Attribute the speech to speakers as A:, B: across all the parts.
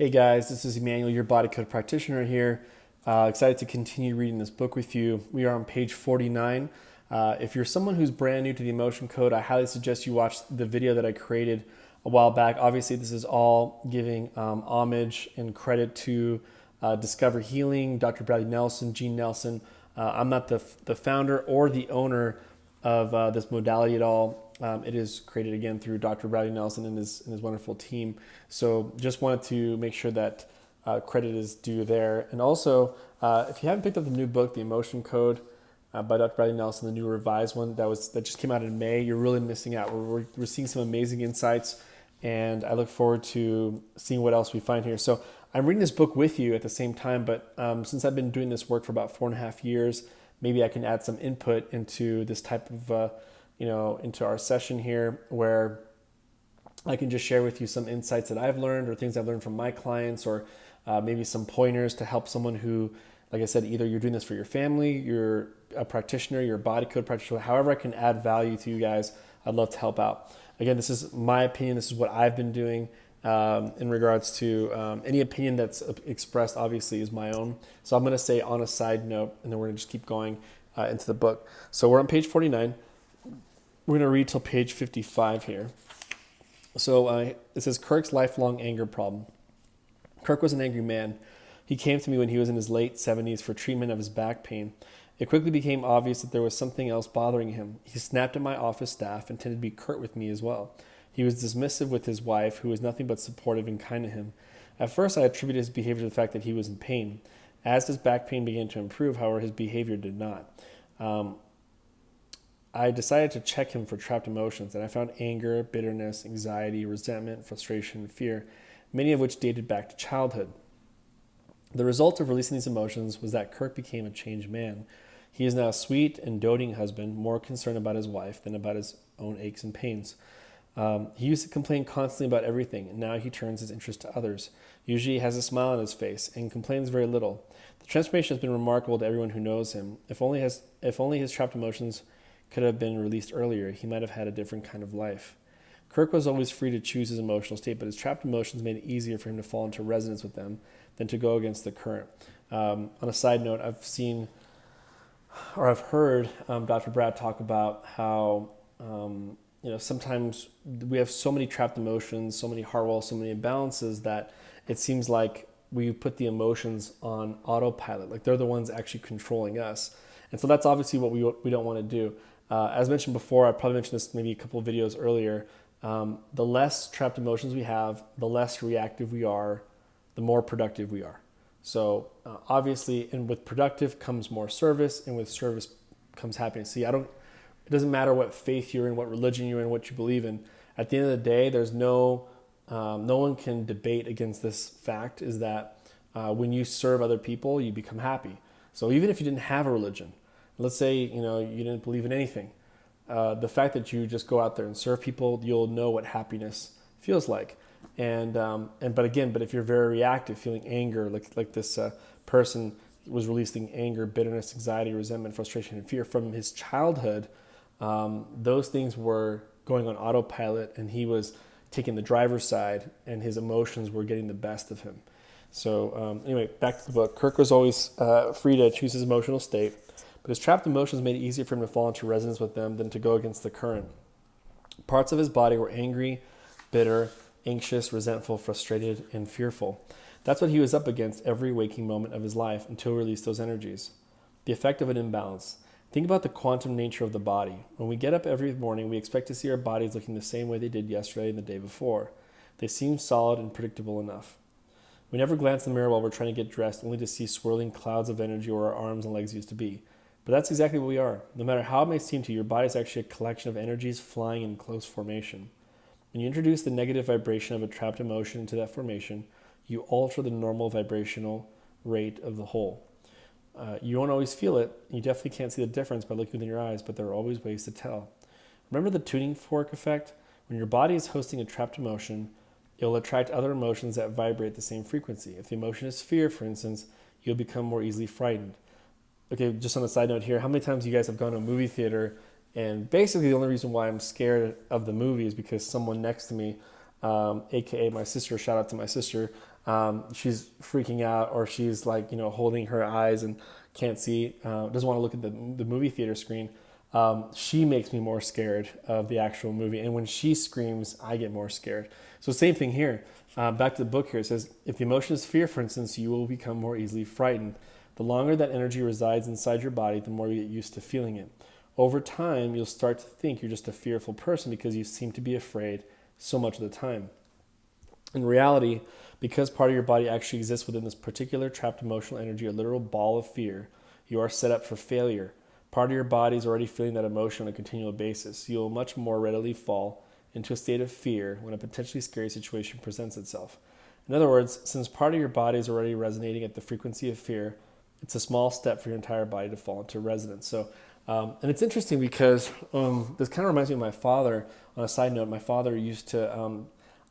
A: Hey guys, this is Emmanuel, your body code practitioner here. Excited to continue reading this book with you. We are on page 49. If you're someone who's brand new to the emotion code, I highly suggest you watch the video that I created a while back. Obviously, this is all giving homage and credit to Discover Healing, Dr. Bradley Nelson, Gene Nelson. I'm not the founder or the owner of this modality at all. It is created again through Dr. Bradley Nelson and his wonderful team. So just wanted to make sure that credit is due there. And also, if you haven't picked up the new book, The Emotion Code by Dr. Bradley Nelson, the new revised one that just came out in May, you're really missing out. We're seeing some amazing insights, and I look forward to seeing what else we find here. So I'm reading this book with you at the same time, but since I've been doing this work for about 4.5 years, maybe I can add some input into this type of into our session here, where I can just share with you some insights that I've learned or things I've learned from my clients, or maybe some pointers to help someone who, like I said, either you're doing this for your family, you're a practitioner, you're a body code practitioner, however I can add value to you guys, I'd love to help out. Again, this is my opinion. This is what I've been doing in regards to any opinion that's expressed, obviously, is my own. So I'm going to say on a side note, and then we're going to just keep going into the book. So we're on page 49. We're going to read till page 55 here. So it says, Kirk's lifelong anger problem. Kirk was an angry man. He came to me when he was in his late 70s for treatment of his back pain. It quickly became obvious that there was something else bothering him. He snapped at my office staff and tended to be curt with me as well. He was dismissive with his wife, who was nothing but supportive and kind to him. At first, I attributed his behavior to the fact that he was in pain. As his back pain began to improve, however, his behavior did not. I decided to check him for trapped emotions, and I found anger, bitterness, anxiety, resentment, frustration, and fear, many of which dated back to childhood. The result of releasing these emotions was that Kirk became a changed man. He is now a sweet and doting husband, more concerned about his wife than about his own aches and pains. He used to complain constantly about everything, and now he turns his interest to others. Usually he has a smile on his face and complains very little. The transformation has been remarkable to everyone who knows him. If only his trapped emotions could have been released earlier, he might have had a different kind of life. Kirk was always free to choose his emotional state, but his trapped emotions made it easier for him to fall into resonance with them than to go against the current. On a side note, I've heard Dr. Brad talk about how sometimes we have so many trapped emotions, so many heart walls, so many imbalances that it seems like we put the emotions on autopilot, like they're the ones actually controlling us. And so that's obviously what we don't want to do. As mentioned before, I probably mentioned this maybe a couple of videos earlier, the less trapped emotions we have, the less reactive we are, the more productive we are. So obviously, and with productive comes more service, and with service comes happiness. See, it doesn't matter what faith you're in, what religion you're in, what you believe in. At the end of the day, there's no one can debate against this fact, is that when you serve other people, you become happy. So even if you didn't have a religion, let's say you didn't believe in anything, the fact that you just go out there and serve people, you'll know what happiness feels like. But if you're very reactive, feeling anger, like this person was releasing anger, bitterness, anxiety, resentment, frustration, and fear from his childhood, those things were going on autopilot, and he was taking the driver's side, and his emotions were getting the best of him. So anyway, back to the book. Kirk was always free to choose his emotional state, but his trapped emotions made it easier for him to fall into resonance with them than to go against the current. Parts of his body were angry, bitter, anxious, resentful, frustrated, and fearful. That's what he was up against every waking moment of his life until he released those energies. The effect of an imbalance. Think about the quantum nature of the body. When we get up every morning, we expect to see our bodies looking the same way they did yesterday and the day before. They seem solid and predictable enough. We never glance in the mirror while we're trying to get dressed, only to see swirling clouds of energy where our arms and legs used to be. But that's exactly what we are. No matter how it may seem to you, your body is actually a collection of energies flying in close formation. When you introduce the negative vibration of a trapped emotion into that formation, you alter the normal vibrational rate of the whole. You won't always feel it. You definitely can't see the difference by looking within your eyes, but there are always ways to tell. Remember the tuning fork effect? When your body is hosting a trapped emotion, it will attract other emotions that vibrate the same frequency. If the emotion is fear, for instance, you'll become more easily frightened. Okay, just on a side note here, how many times you guys have gone to a movie theater, and basically the only reason why I'm scared of the movie is because someone next to me aka my sister. Shout out to my sister. She's freaking out, or she's like, holding her eyes and can't see, doesn't want to look at the movie theater screen. She makes me more scared of the actual movie. And when she screams, I get more scared. So same thing here. Back to the book here. It says, if the emotion is fear, for instance, you will become more easily frightened. The longer that energy resides inside your body, the more you get used to feeling it. Over time, you'll start to think you're just a fearful person because you seem to be afraid so much of the time. In reality, because part of your body actually exists within this particular trapped emotional energy, a literal ball of fear, you are set up for failure. Part of your body is already feeling that emotion on a continual basis. You will much more readily fall into a state of fear when a potentially scary situation presents itself. In other words, since part of your body is already resonating at the frequency of fear, it's a small step for your entire body to fall into resonance. So, and it's interesting because this kind of reminds me of my father. On a side note, my father used to,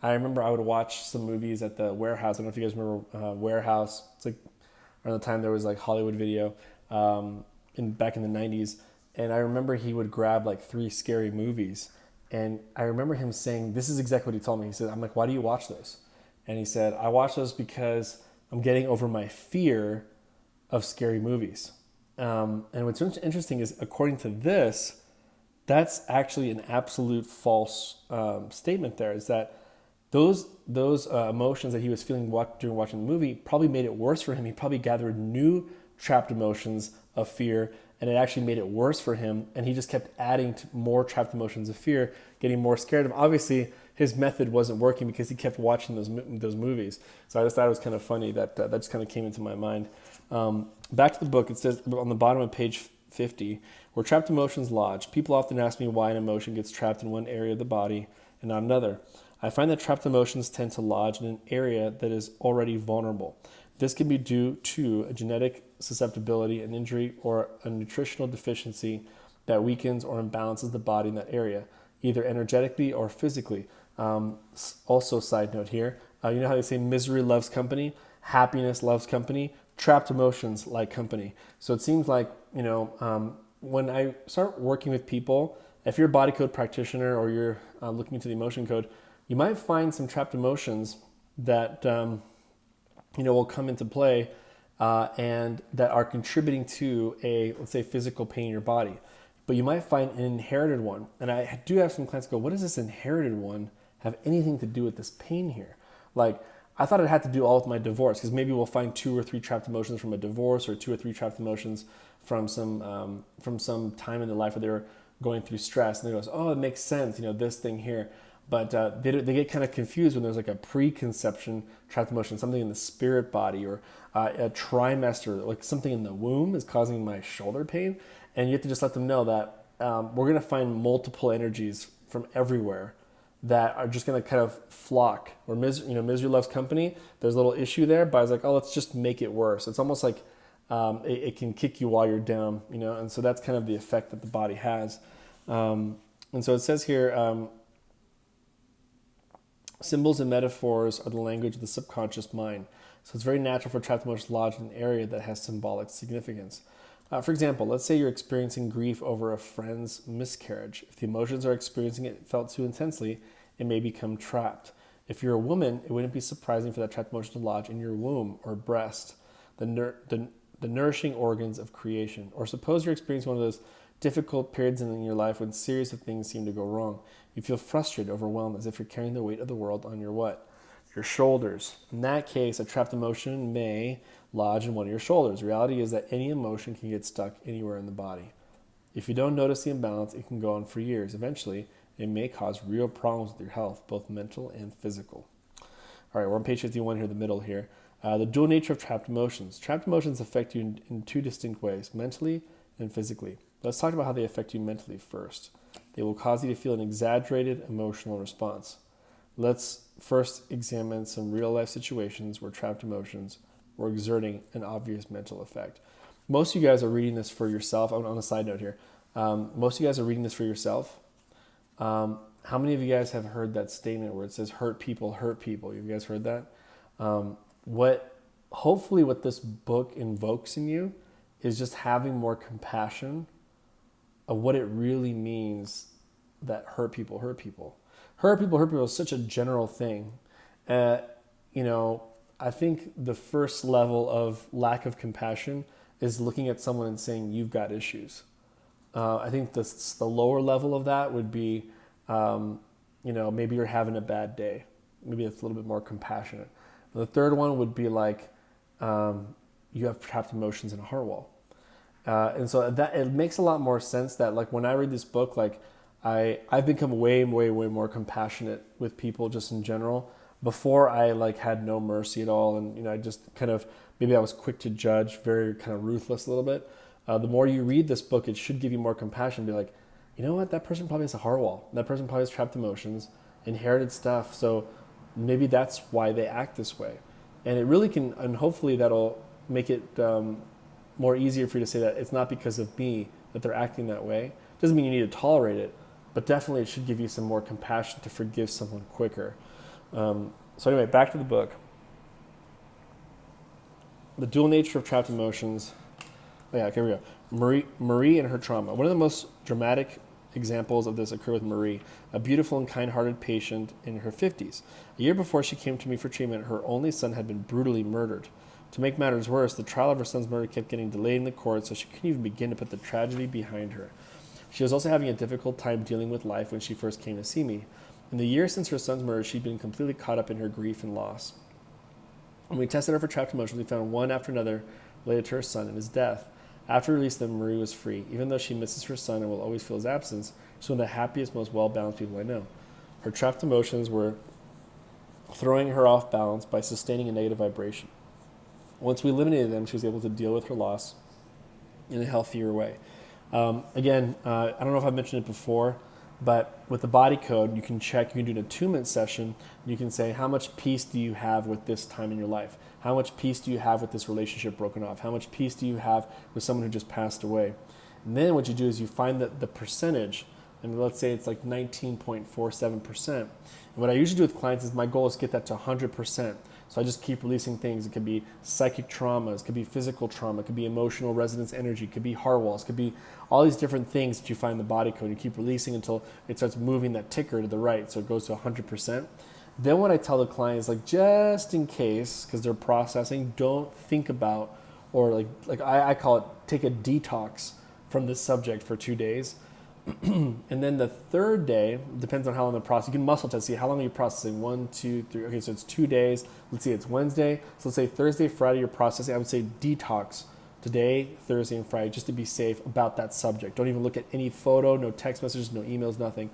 A: I remember I would watch some movies at the Warehouse. I don't know if you guys remember Warehouse. It's like around the time there was like Hollywood Video back in the 90s. And I remember he would grab like 3 scary movies. And I remember him saying, this is exactly what he told me. He said, I'm like, why do you watch those? And he said, I watch those because I'm getting over my fear of scary movies. And what's interesting is, according to this, that's actually an absolute false statement there, is that those emotions that he was feeling during watching the movie probably made it worse for him. He probably gathered new trapped emotions of fear, and it actually made it worse for him. And he just kept adding to more trapped emotions of fear, getting more scared of. Obviously, his method wasn't working because he kept watching those movies. So I just thought it was kind of funny that that just kind of came into my mind. Back to the book, it says on the bottom of page 50, where trapped emotions lodge. People often ask me why an emotion gets trapped in one area of the body and not another. I find that trapped emotions tend to lodge in an area that is already vulnerable. This can be due to a genetic susceptibility, an injury, or a nutritional deficiency that weakens or imbalances the body in that area, either energetically or physically. Also, side note here, you know how they say misery loves company, happiness loves company, trapped emotions like company. So it seems like, when I start working with people, if you're a body code practitioner or you're looking into the emotion code, you might find some trapped emotions that will come into play and that are contributing to a, let's say, physical pain in your body. But you might find an inherited one. And I do have some clients go, what does this inherited one have anything to do with this pain here? Like, I thought it had to do all with my divorce, because maybe we'll find 2 or 3 trapped emotions from a divorce, or 2 or 3 trapped emotions from some time in their life where they were going through stress. And they go, oh, it makes sense, this thing here. But they get kind of confused when there's like a preconception trapped emotion, something in the spirit body, or a trimester, like something in the womb is causing my shoulder pain. And you have to just let them know that we're going to find multiple energies from everywhere that are just going to kind of flock. Or misery loves company. There's a little issue there, but I was like, oh, let's just make it worse. It's almost like it can kick you while you're down, and so that's kind of the effect that the body has. And so it says here, symbols and metaphors are the language of the subconscious mind. So it's very natural for trapped emotions to lodge in an area that has symbolic significance. For example, let's say you're experiencing grief over a friend's miscarriage. If the emotions are experiencing it felt too intensely, it may become trapped. If you're a woman, it wouldn't be surprising for that trapped emotion to lodge in your womb or breast, the nourishing organs of creation. Or suppose you're experiencing one of those difficult periods in your life when a series of things seem to go wrong. You feel frustrated, overwhelmed, as if you're carrying the weight of the world on your what? Your shoulders. In that case, a trapped emotion may lodge in one of your shoulders. The reality is that any emotion can get stuck anywhere in the body. If you don't notice the imbalance, it can go on for years. Eventually, it may cause real problems with your health, both mental and physical. All right, we're on page 51 here, the middle here. The dual nature of trapped emotions. Trapped emotions affect you in 2 distinct ways, mentally and physically. Let's talk about how they affect you mentally first. They will cause you to feel an exaggerated emotional response. Let's first examine some real-life situations where trapped emotions were exerting an obvious mental effect. Most of you guys are reading this for yourself. On a side note here, most of you guys are reading this for yourself. How many of you guys have heard that statement where it says hurt people hurt people? Have you guys heard that? Hopefully what this book invokes in you is just having more compassion of what it really means that hurt people hurt people. hurt people is such a general thing. Uh, you know, I think the first level of lack of compassion is looking at someone and saying, you've got issues. I think the lower level of that would be, maybe you're having a bad day. Maybe it's a little bit more compassionate. And the third one would be like, you have trapped emotions in a heart wall. And so that it makes a lot more sense that like when I read this book, like I've become way more compassionate with people just in general. Before I like had no mercy at all, and I just kind of maybe I was quick to judge, very kind of ruthless a little bit. The more you read this book, it should give you more compassion. Be like, you know what? That person probably has a heart wall. That person probably has trapped emotions, inherited stuff. So maybe that's why they act this way. And it really can, and hopefully that'll make it more easier for you to say that it's not because of me that they're acting that way. Doesn't mean you need to tolerate it, but definitely it should give you some more compassion to forgive someone quicker. So anyway, back to the book. The dual nature of trapped emotions. Oh yeah, here we go. Marie and her trauma. One of the most dramatic examples of this occurred with Marie, a beautiful and kind-hearted patient in her 50s. A year before she came to me for treatment, her only son had been brutally murdered. To make matters worse, the trial of her son's murder kept getting delayed in the court, so she couldn't even begin to put the tragedy behind her. She was also having a difficult time dealing with life when she first came to see me. In the year since her son's murder, she'd been completely caught up in her grief and loss. When we tested her for trapped emotions, we found one after another related to her son and his death. After release, then Marie was free. Even though she misses her son and will always feel his absence, she's one of the happiest, most well-balanced people I know. Her trapped emotions were throwing her off balance by sustaining a negative vibration. Once we eliminated them, she was able to deal with her loss in a healthier way. I don't know if I've mentioned it before, but with the body code, you can check, you can do an attunement session, and you can say, how much peace do you have with this time in your life? How much peace do you have with this relationship broken off? How much peace do you have with someone who just passed away? And then what you do is you find the percentage, and let's say it's like 19.47%. And what I usually do with clients is my goal is to get that to 100%. So I just keep releasing things. It could be psychic traumas, it could be physical trauma, it could be emotional resonance energy, it could be heart walls, it could be all these different things that you find in the body code. You keep releasing until it starts moving that ticker to the right, so it goes to 100%. Then what I tell the client is like, just in case, because they're processing, don't think about, or like I call it, take a detox from this subject for 2 days. And then the third day, depends on how long the process, you can muscle test, see how long are you processing, 1, 2, 3, okay, so it's 2 days. Let's see, it's Wednesday. So let's say Thursday, Friday, you're processing. I would say detox today, Thursday, and Friday, just to be safe about that subject. Don't even look at any photo, no text messages, no emails, nothing.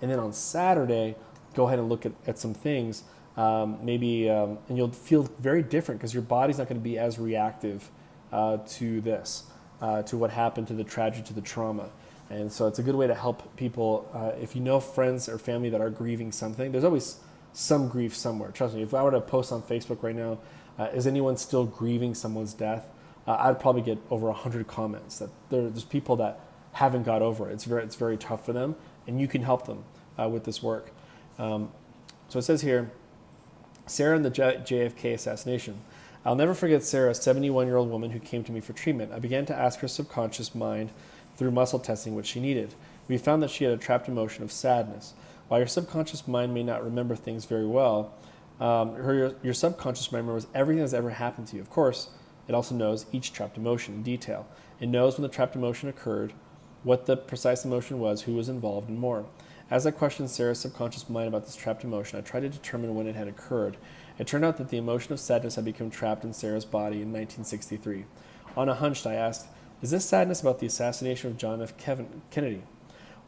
A: And then on Saturday, go ahead and look at some things, and you'll feel very different because your body's not going to be as reactive to this, to what happened, to the tragedy, to the trauma. And so it's a good way to help people. If you know friends or family that are grieving something, there's always some grief somewhere. Trust me, if I were to post on Facebook right now, is anyone still grieving someone's death? I'd probably get over 100 comments that there's people that haven't got over it. It's very tough for them, and you can help them with this work. So it says here, Sarah and the JFK assassination. I'll never forget Sarah, a 71-year-old woman who came to me for treatment. I began to ask her subconscious mind through muscle testing what she needed. We found that she had a trapped emotion of sadness. While your subconscious mind may not remember things very well, your subconscious mind remembers everything that's ever happened to you. Of course, it also knows each trapped emotion in detail. It knows when the trapped emotion occurred, what the precise emotion was, who was involved, and more. As I questioned Sarah's subconscious mind about this trapped emotion, I tried to determine when it had occurred. It turned out that the emotion of sadness had become trapped in Sarah's body in 1963. On a hunch, I asked, is this sadness about the assassination of John F. Kennedy?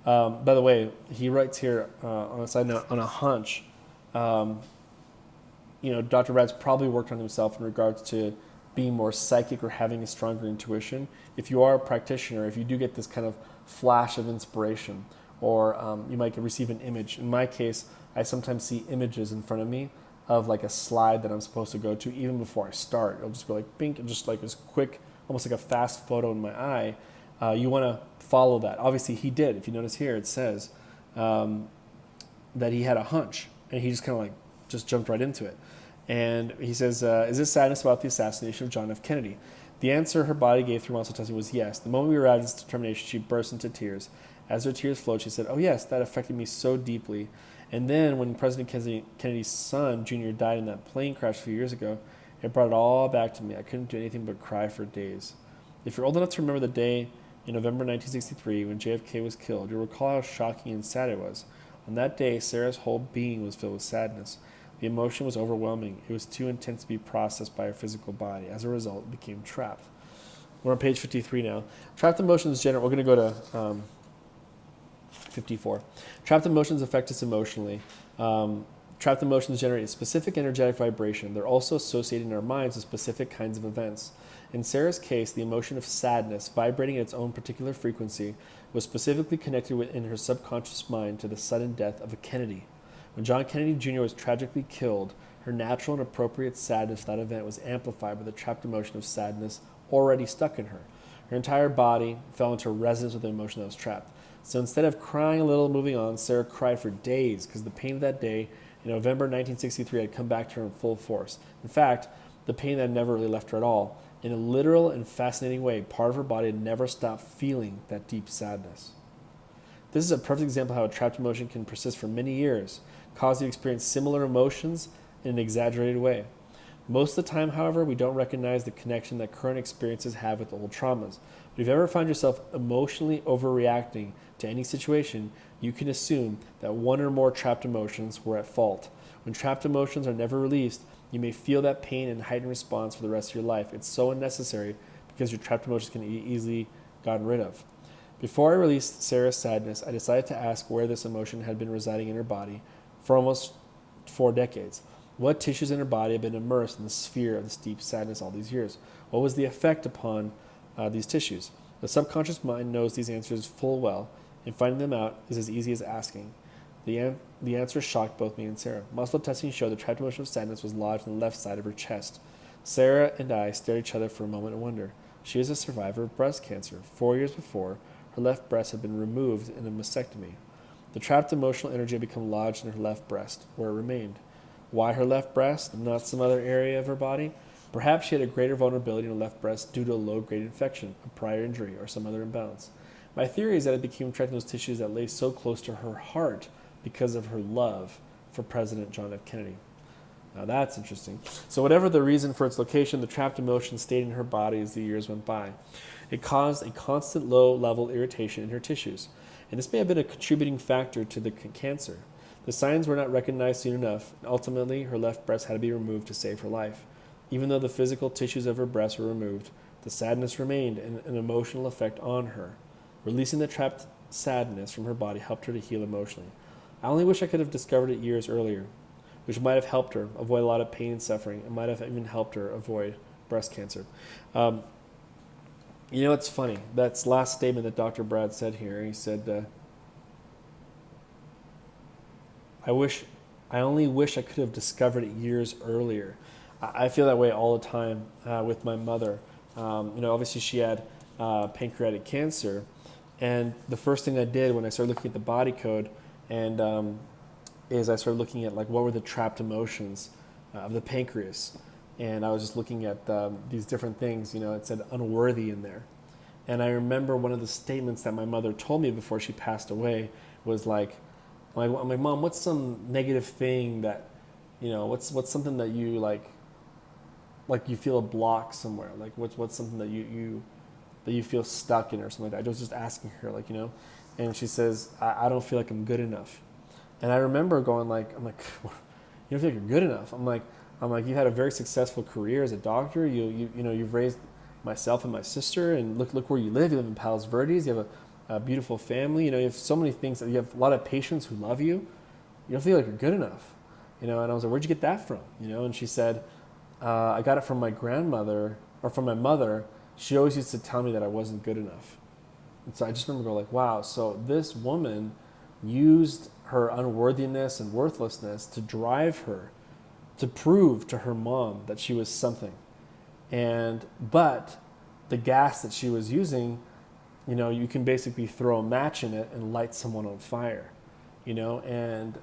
A: By the way, he writes here on a side note, on a hunch, Dr. Brad's probably worked on himself in regards to being more psychic or having a stronger intuition. If you are a practitioner, if you do get this kind of flash of inspiration, or you might receive an image. In my case, I sometimes see images in front of me of like a slide that I'm supposed to go to even before I start. It'll just go like bink, and just like this quick, almost like a fast photo in my eye. You want to follow that. Obviously, he did. If you notice here, it says that he had a hunch, and he just kind of like just jumped right into it. And he says, is this sadness about the assassination of John F. Kennedy? The answer her body gave through muscle testing was yes. The moment we arrived at this determination, she burst into tears. As her tears flowed, she said, oh yes, that affected me so deeply. And then when President Kennedy's son, Jr., died in that plane crash a few years ago, it brought it all back to me. I couldn't do anything but cry for days. If you're old enough to remember the day in November 1963 when JFK was killed, you'll recall how shocking and sad it was. On that day, Sarah's whole being was filled with sadness. The emotion was overwhelming. It was too intense to be processed by her physical body. As a result, it became trapped. We're on page 53 now. Trapped emotions generate. We're going to go to 54. Trapped emotions affect us emotionally. Trapped emotions generate a specific energetic vibration. They're also associated in our minds with specific kinds of events. In Sarah's case, the emotion of sadness, vibrating at its own particular frequency, was specifically connected within her subconscious mind to the sudden death of a Kennedy. When John Kennedy Jr. was tragically killed, her natural and appropriate sadness for that event was amplified by the trapped emotion of sadness already stuck in her. Her entire body fell into resonance with the emotion that was trapped. So instead of crying a little and moving on, Sarah cried for days because the pain of that day in November 1963 had come back to her in full force. In fact, the pain had never really left her at all. In a literal and fascinating way, part of her body had never stopped feeling that deep sadness. This is a perfect example of how a trapped emotion can persist for many years, cause you to experience similar emotions in an exaggerated way. Most of the time, however, we don't recognize the connection that current experiences have with old traumas. But if you ever find yourself emotionally overreacting to any situation, you can assume that one or more trapped emotions were at fault. When trapped emotions are never released, you may feel that pain and heightened response for the rest of your life. It's so unnecessary because your trapped emotions can be easily gotten rid of. Before I released Sarah's sadness, I decided to ask where this emotion had been residing in her body for almost 4 decades. What tissues in her body had been immersed in the sphere of this deep sadness all these years? What was the effect upon these tissues? The subconscious mind knows these answers full well, and finding them out is as easy as asking. The answer shocked both me and Sarah. Muscle testing showed the trapped emotion of sadness was lodged on the left side of her chest. Sarah and I stared at each other for a moment in wonder. She is a survivor of breast cancer. 4 years before, her left breast had been removed in a mastectomy. The trapped emotional energy had become lodged in her left breast, where it remained. Why her left breast, not some other area of her body? Perhaps she had a greater vulnerability in her left breast due to a low-grade infection, a prior injury, or some other imbalance. My theory is that it became trapped in those tissues that lay so close to her heart because of her love for President John F. Kennedy. Now that's interesting. So whatever the reason for its location, the trapped emotion stayed in her body as the years went by. It caused a constant low-level irritation in her tissues, and this may have been a contributing factor to the cancer. The signs were not recognized soon enough, and ultimately her left breast had to be removed to save her life. Even though the physical tissues of her breast were removed, the sadness remained and an emotional effect on her. Releasing the trapped sadness from her body helped her to heal emotionally. I only wish I could have discovered it years earlier, which might have helped her avoid a lot of pain and suffering. It might have even helped her avoid breast cancer. You know, it's funny. That's last statement that Dr. Brad said here. He said, I only wish I could have discovered it years earlier. I feel that way all the time with my mother. Obviously she had pancreatic cancer, and the first thing I did when I started looking at the body code is I started looking at what were the trapped emotions of the pancreas, and I was just looking at these different things. It said unworthy in there, and I remember one of the statements that my mother told me before she passed away was I'm like, Mom, what's some negative thing that, what's something that you like you feel a block somewhere? Like what's something that you feel stuck in or something like that? I was just asking her, and she says, I don't feel like I'm good enough. And I remember going I'm like, you don't feel like you're good enough? I'm like, you had a very successful career as a doctor. You've raised myself and my sister, and look where you live. You live in Palos Verdes. You have a beautiful family. You have so many things. You have a lot of patients who love you. You don't feel like you're good enough. And I was like, where'd you get that from? And she said, I got it from my grandmother, or from my mother. She always used to tell me that I wasn't good enough. And so I just remember going wow, so this woman used her unworthiness and worthlessness to drive her, to prove to her mom that she was something. But the gas that she was using, you can basically throw a match in it and light someone on fire, and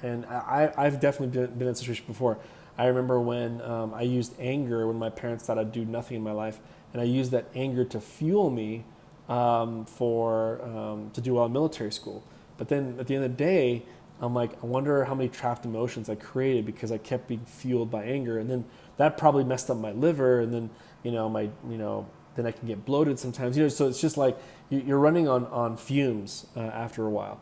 A: I've definitely been in a situation before. I remember when I used anger when my parents thought I'd do nothing in my life, and I used that anger to fuel me to do well in military school. But then at the end of the day, I'm like, I wonder how many trapped emotions I created because I kept being fueled by anger, and then that probably messed up my liver, and then then I can get bloated sometimes. So it's just like you're running on fumes after a while.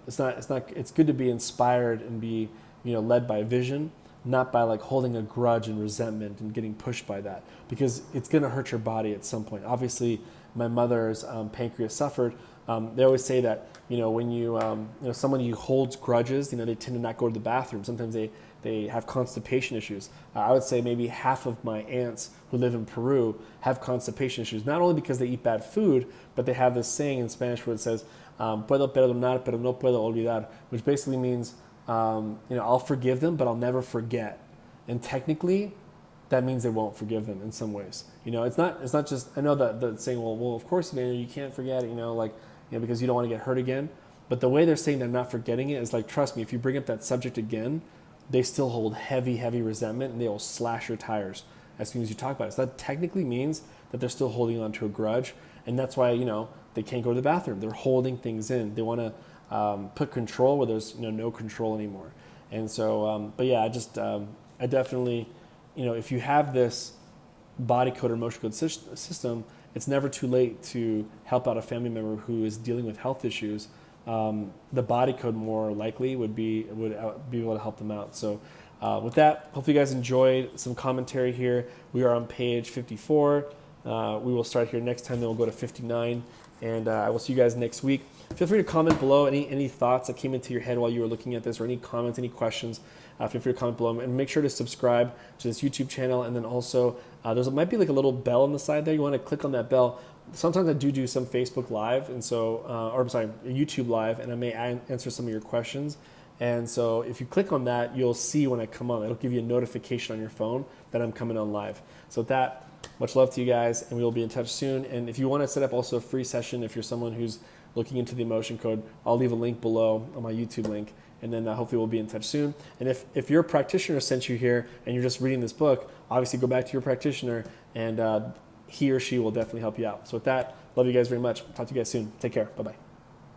A: It's good to be inspired and be led by vision, not by like holding a grudge and resentment and getting pushed by that, because it's going to hurt your body at some point. Obviously, my mother's pancreas suffered. They always say that when someone who holds grudges, they tend to not go to the bathroom. Sometimes they have constipation issues. I would say maybe half of my aunts who live in Peru have constipation issues, not only because they eat bad food, but they have this saying in Spanish where it says, puedo perdonar, pero no puedo olvidar, which basically means, I'll forgive them, but I'll never forget. And technically, that means they won't forgive them in some ways. It's not just, I know that the saying, well, of course, man, you can't forget it, because you don't want to get hurt again. But the way they're saying they're not forgetting it is like, trust me, if you bring up that subject again, they still hold heavy, heavy resentment, and they will slash your tires as soon as you talk about it. So that technically means that they're still holding on to a grudge, and that's why they can't go to the bathroom. They're holding things in. They want to put control where there's no control anymore. And so, but yeah, I definitely, if you have this body code or emotion code system, it's never too late to help out a family member who is dealing with health issues. The body code more likely would be able to help them out. So with that, hopefully you guys enjoyed some commentary here. We are on page 54. We will start here next time, then we'll go to 59. And I will see you guys next week. Feel free to comment below any thoughts that came into your head while you were looking at this, or any comments, any questions. Feel free to comment below, and make sure to subscribe to this YouTube channel. And then also, there might be like a little bell on the side there. You want to click on that bell. Sometimes I do some Facebook Live, and so, YouTube Live, and I may answer some of your questions. And so if you click on that, you'll see when I come on. It'll give you a notification on your phone that I'm coming on live. So with that, much love to you guys, and we will be in touch soon. And if you want to set up also a free session, if you're someone who's looking into the emotion code, I'll leave a link below on my YouTube link, and then hopefully we'll be in touch soon. And if your practitioner sent you here and you're just reading this book, obviously go back to your practitioner, and he or she will definitely help you out. So with that, love you guys very much. Talk to you guys soon. Take care. Bye-bye.